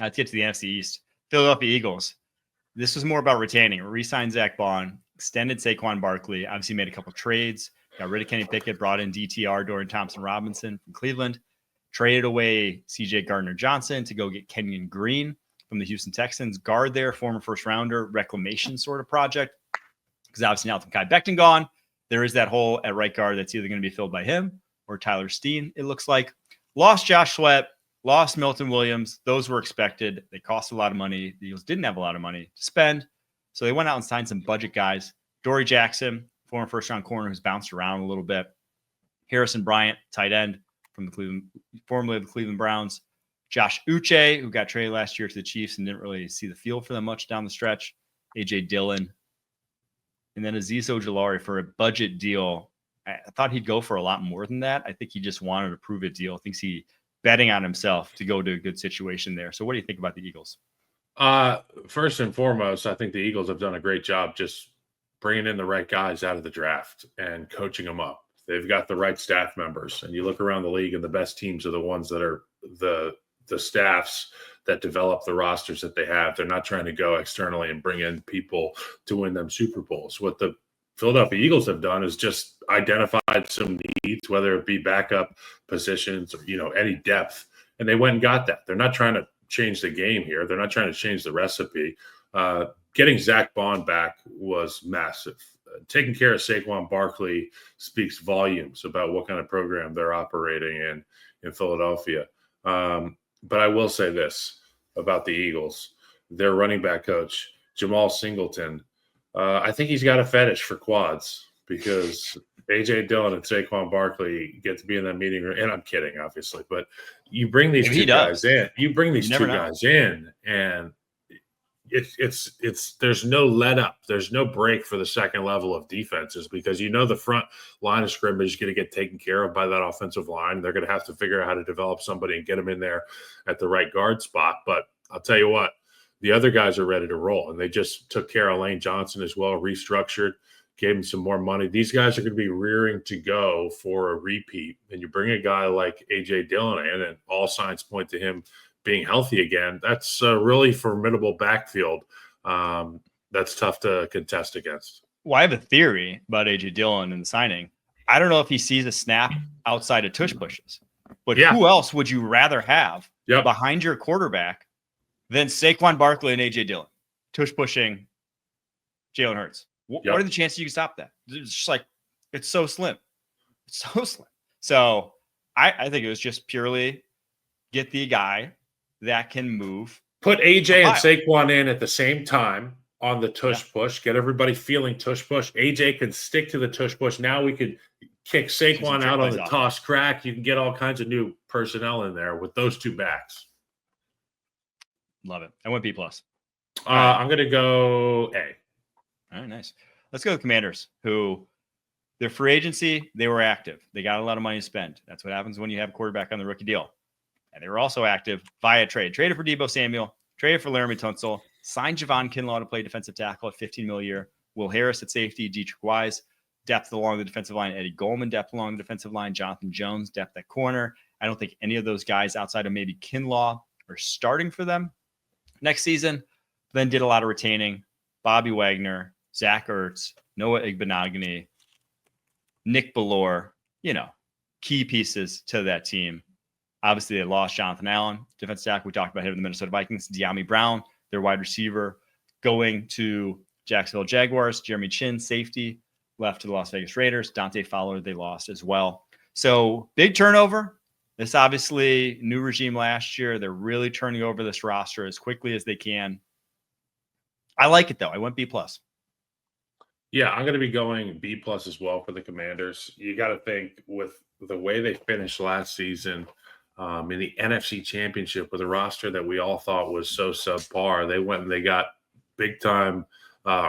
Let's get to the NFC East. Philadelphia Eagles. This was more about retaining. Re-signed Zach Bond, extended Saquon Barkley, obviously made a couple trades, got rid of Kenny Pickett, brought in DTR, Dorian Thompson-Robinson from Cleveland, traded away CJ Gardner-Johnson to go get Kenyon Green from the Houston Texans, guard there, former first-rounder, reclamation sort of project, because obviously now with Kai Becton gone, there is that hole at right guard that's either going to be filled by him or Tyler Steen, it looks like. Lost Josh Sweat, lost Milton Williams. Those were expected. They cost a lot of money. The Eagles didn't have a lot of money to spend, so they went out and signed some budget guys. Dory Jackson, former first-round corner who's bounced around a little bit. Harrison Bryant, tight end from formerly the Cleveland Browns. Josh Uche, who got traded last year to the Chiefs and didn't really see the field for them much down the stretch. A.J. Dillon. And then Azeez Ojulari for a budget deal. I thought he'd go for a lot more than that. I think he just wanted a prove-it deal. Thinks he betting on himself to go to a good situation there. So what do you think about the Eagles? First and foremost, I think the Eagles have done a great job just bringing in the right guys out of the draft and coaching them up. They've got the right staff members. And you look around the league and the best teams are the ones that are the staffs that develop the rosters that they have. They're not trying to go externally and bring in people to win them Super Bowls. What the Philadelphia Eagles have done is just identified some needs, whether it be backup positions or, any depth. And they went and got that. They're not trying to change the game here. They're not trying to change the recipe. Getting Zach Bond back was massive. Taking care of Saquon Barkley speaks volumes about what kind of program they're operating in Philadelphia. But I will say this about the Eagles. Their running back coach, Jamal Singleton, I think he's got a fetish for quads because A.J. Dillon and Saquon Barkley get to be in that meeting room. And I'm kidding, obviously. But you bring these two guys in. You bring these two guys in, and it's there's no let up. There's no break for the second level of defenses because the front line of scrimmage is going to get taken care of by that offensive line. They're going to have to figure out how to develop somebody and get them in there at the right guard spot. But I'll tell you what, the other guys are ready to roll, and they just took care of Lane Johnson as well, restructured, gave him some more money. These guys are going to be rearing to go for a repeat. And you bring a guy like A.J. Dillon in, and all signs point to him being healthy again. That's a really formidable backfield. That's tough to contest against. Well, I have a theory about A.J. Dillon and the signing. I don't know if he sees a snap outside of tush pushes, but who else would you rather have behind your quarterback than Saquon Barkley and A.J. Dillon tush pushing Jalen Hurts? What are the chances you can stop that? It's just like, it's so slim. It's so slim. So I think it was just purely get the guy that can move. Put AJ and Saquon in at the same time on the tush push. Get everybody feeling tush push. AJ can stick to the tush push. Now we could kick Saquon out on the toss crack. You can get all kinds of new personnel in there with those two backs. Love it. I went B+. I'm going to go A. All right, nice. Let's go to the Commanders, who their free agency, they were active. They got a lot of money to spend. That's what happens when you have a quarterback on the rookie deal. And they were also active via trade. Traded for Deebo Samuel, traded for Laramie Tunsil, signed Javon Kinlaw to play defensive tackle at $15 million a year. Will Harris at safety, Dietrich Wise, depth along the defensive line, Eddie Goldman, depth along the defensive line, Jonathan Jones, depth at corner. I don't think any of those guys outside of maybe Kinlaw are starting for them next season. Then did a lot of retaining. Bobby Wagner, Zach Ertz, Noah Igbenogany, Nick Bellore, key pieces to that team. Obviously, they lost Jonathan Allen, defensive tackle. We talked about him in the Minnesota Vikings. De'Ami Brown, their wide receiver, going to Jacksonville Jaguars. Jeremy Chin, safety, left to the Las Vegas Raiders. Dante Fowler, they lost as well. So big turnover. This obviously new regime last year. They're really turning over this roster as quickly as they can. I like it, though. I went B+. Yeah, I'm going to be going B+ as well for the Commanders. You got to think with the way they finished last season in the NFC Championship with a roster that we all thought was so subpar. They went and they got big-time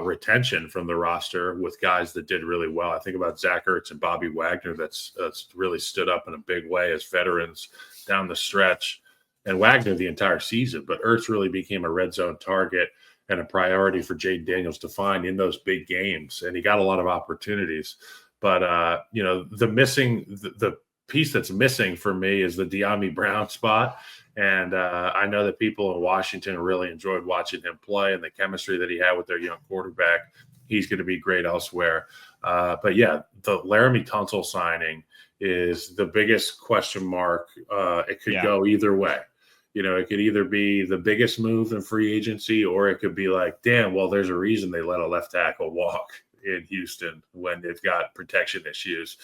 retention from the roster with guys that did really well. I think about Zach Ertz and Bobby Wagner that's really stood up in a big way as veterans down the stretch. And Wagner the entire season, but Ertz really became a red zone target and a priority for Jaden Daniels to find in those big games. And he got a lot of opportunities. But, the piece that's missing for me is the De'Ami Brown spot. And I know that people in Washington really enjoyed watching him play, and the chemistry that he had with their young quarterback. He's going to be great elsewhere. But yeah, the Laramie Tunsil signing is the biggest question mark. It could go either way. It could either be the biggest move in free agency, or it could be like, damn, well, there's a reason they let a left tackle walk in Houston when they've got protection issues.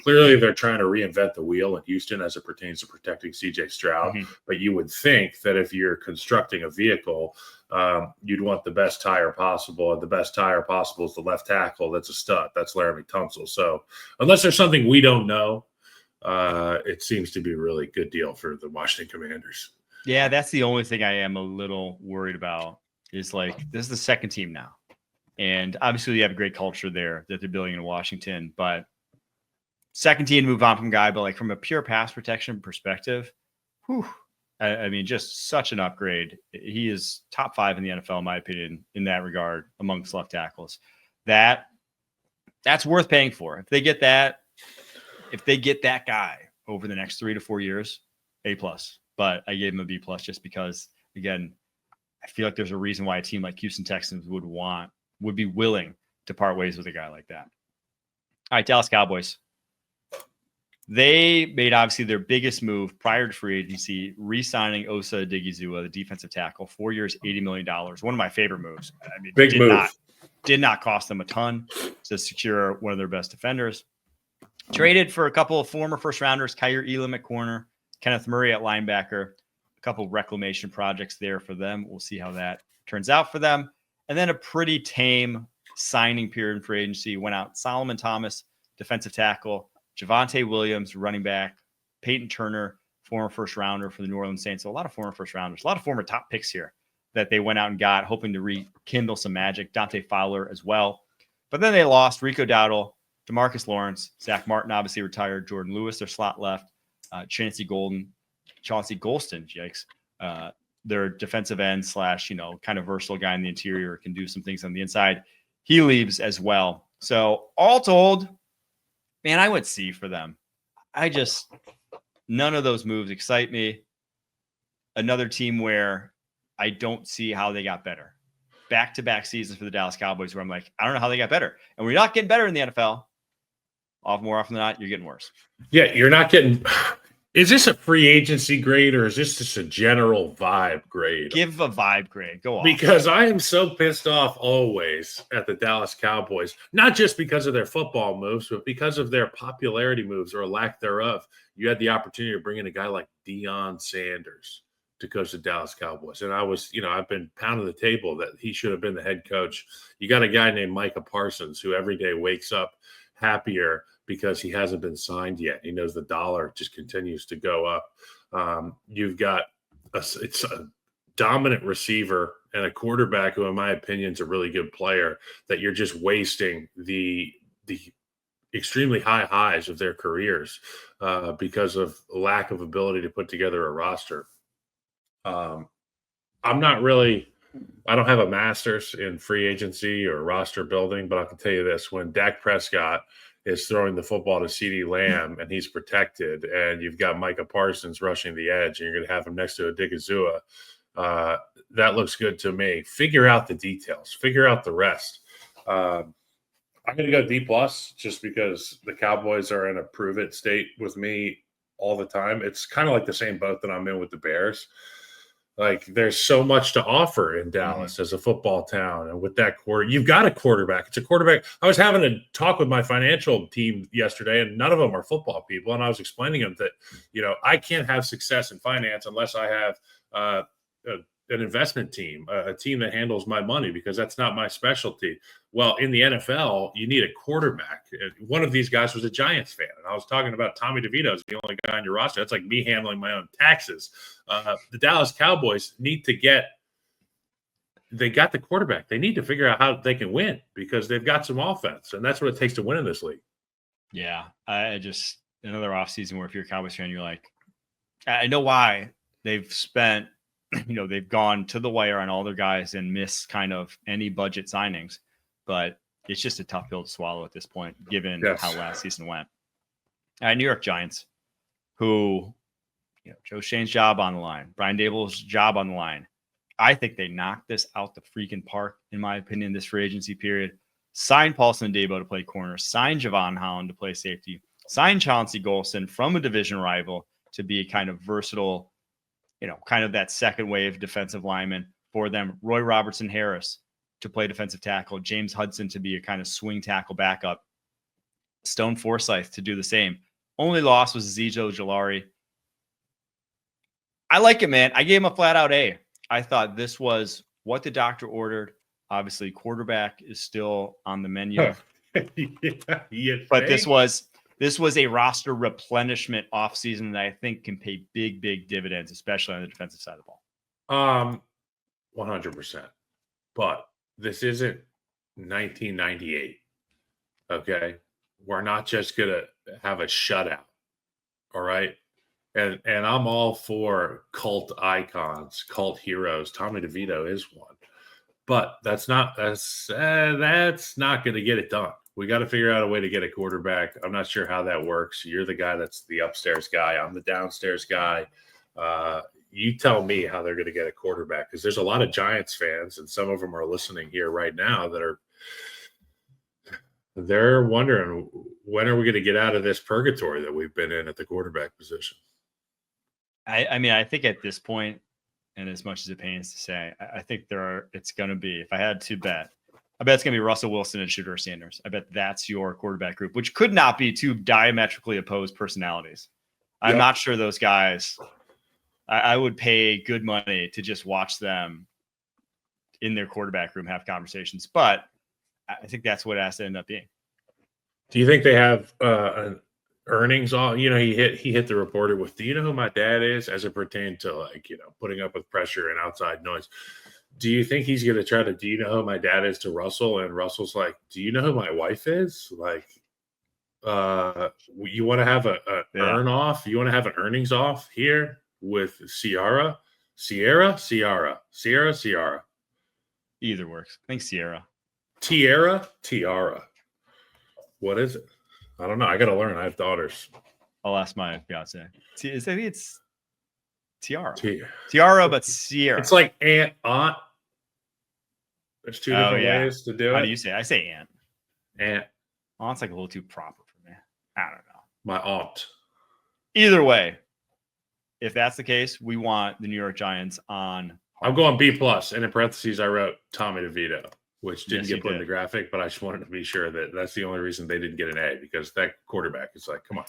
Clearly, they're trying to reinvent the wheel in Houston as it pertains to protecting C.J. Stroud. Mm-hmm. But you would think that if you're constructing a vehicle, you'd want the best tire possible, and the best tire possible is the left tackle. That's a stud. That's Laramie Tunsil. So unless there's something we don't know, it seems to be a really good deal for the Washington Commanders. Yeah, that's the only thing I am a little worried about is like this is the second team now. And obviously you have a great culture there that they're building in Washington, but second team move on from guy, but like from a pure pass protection perspective, I mean, just such an upgrade. He is top 5 in the NFL, in my opinion, in that regard amongst left tackles. That's worth paying for. If they get that guy over the next 3 to 4 years, A+. But I gave him a B+ just because, again, I feel like there's a reason why a team like Houston Texans would be willing to part ways with a guy like that. All right, Dallas Cowboys. They made obviously their biggest move prior to free agency, re-signing Osa Odighizuwa, the defensive tackle, 4 years, $80 million. One of my favorite moves. I mean, big move. Did not cost them a ton to secure one of their best defenders. Traded for a couple of former first rounders, Kyer Elam at corner, Kenneth Murray at linebacker, a couple of reclamation projects there for them. We'll see how that turns out for them. And then a pretty tame signing period in free agency. Went out Solomon Thomas, defensive tackle, Javonte Williams, running back, Peyton Turner, former first rounder for the New Orleans Saints. So a lot of former first rounders, a lot of former top picks here that they went out and got, hoping to rekindle some magic. Dante Fowler as well. But then they lost Rico Dowdle, DeMarcus Lawrence, Zach Martin obviously retired, Jordan Lewis, their slot left, Chauncey Golston, yikes. Their defensive end / kind of versatile guy in the interior, can do some things on the inside. He leaves as well. So all told, man, I went C for them. None of those moves excite me. Another team where I don't see how they got better. Back-to-back seasons for the Dallas Cowboys where I'm like, I don't know how they got better. And we're not getting better in the NFL. More often than not, you're getting worse. Yeah, you're not getting – is this a free agency grade or is this just a general vibe grade? Give a vibe grade. Go on. Because I am so pissed off always at the Dallas Cowboys, not just because of their football moves, but because of their popularity moves or lack thereof. You had the opportunity to bring in a guy like Deion Sanders to coach the Dallas Cowboys. And I was, I've been pounding the table that he should have been the head coach. You got a guy named Micah Parsons who every day wakes up happier because he hasn't been signed yet. He knows the dollar just continues to go up. You've got it's a dominant receiver and a quarterback who, in my opinion, is a really good player that you're just wasting the extremely high highs of their careers because of lack of ability to put together a roster. I don't have a master's in free agency or roster building, but I can tell you this: when Dak Prescott is throwing the football to CeeDee Lamb and he's protected, and you've got Micah Parsons rushing the edge, and you're going to have him next to Odighizuwa, that looks good to me. Figure out the details. Figure out the rest. I'm going to go D+ just because the Cowboys are in a prove-it state with me all the time. It's kind of like the same boat that I'm in with the Bears. Like, there's so much to offer in Dallas as a football town. And with that you've got a quarterback. It's a quarterback. I was having a talk with my financial team yesterday, and none of them are football people. And I was explaining to them that, I can't have success in finance unless I have an investment team, a team that handles my money, because that's not my specialty. Well, in the NFL, you need a quarterback. One of these guys was a Giants fan, and I was talking about Tommy DeVito is the only guy on your roster. That's like me handling my own taxes. The Dallas Cowboys they got the quarterback. They need to figure out how they can win because they've got some offense, and that's what it takes to win in this league. Yeah, another offseason where if you're a Cowboys fan, you're like, I know why they've spent – they've gone to the wire on all their guys and missed kind of any budget signings, but it's just a tough pill to swallow at this point, given how last season went. New York Giants, who Joe Shane's job on the line, Brian Dable's job on the line. I think they knocked this out the freaking park, in my opinion, this free agency period. Sign Paulson Adebo to play corner, sign Javon Holland to play safety, sign Chauncey Golson from a division rival to be a kind of versatile, kind of that second wave defensive lineman for them. Roy Robertson Harris to play defensive tackle, James Hudson to be a kind of swing tackle backup, Stone Forsythe to do the same. Only loss was Azeez Ojulari. I like it, man. I gave him a flat out A. I thought this was what the doctor ordered. Obviously, quarterback is still on the menu. But this was a roster replenishment offseason that I think can pay big dividends, especially on the defensive side of the ball. 100%. But this isn't 1998. Okay. We're not just going to have a shutout. All right. And I'm all for cult icons, cult heroes. Tommy DeVito is one. But that's not going to get it done. We got to figure out a way to get a quarterback. I'm not sure how that works. You're the guy that's the upstairs guy. I'm the downstairs guy. You tell me how they're going to get a quarterback, because there's a lot of Giants fans, and some of them are listening here right now they're wondering, when are we going to get out of this purgatory that we've been in at the quarterback position? I mean, I think at this point, and as much as it pains to say, I think it's going to be, if I had to bet, I bet it's going to be Russell Wilson and Shedeur Sanders. I bet that's your quarterback group, which could not be two diametrically opposed personalities. I'm not sure those guys, I would pay good money to just watch them in their quarterback room have conversations, but I think that's what it has to end up being. Do you think they have an earnings on? He hit the reporter with, do you know who my dad is, as it pertained to putting up with pressure and outside noise? Do you think he's going to try to, do you know who my dad is to Russell? And Russell's like, do you know who my wife is? Like, you want to have an earn off? You want to have an earnings off here with Sierra? Either works. I think Sierra. Tiara. What is it? I don't know. I got to learn. I have daughters. I'll ask my fiance. I think it's Tiara. Tiara, but Sierra. It's like aunt. There's two different ways to do it. How do you say it? I say aunt. Aunt. Aunt's like a little too proper for me. I don't know. My aunt. Either way, if that's the case, we want the New York Giants on. I'm going B+, and in parentheses, I wrote Tommy DeVito, which didn't get put in the graphic, but I just wanted to be sure that that's the only reason they didn't get an A, because that quarterback is like, come on.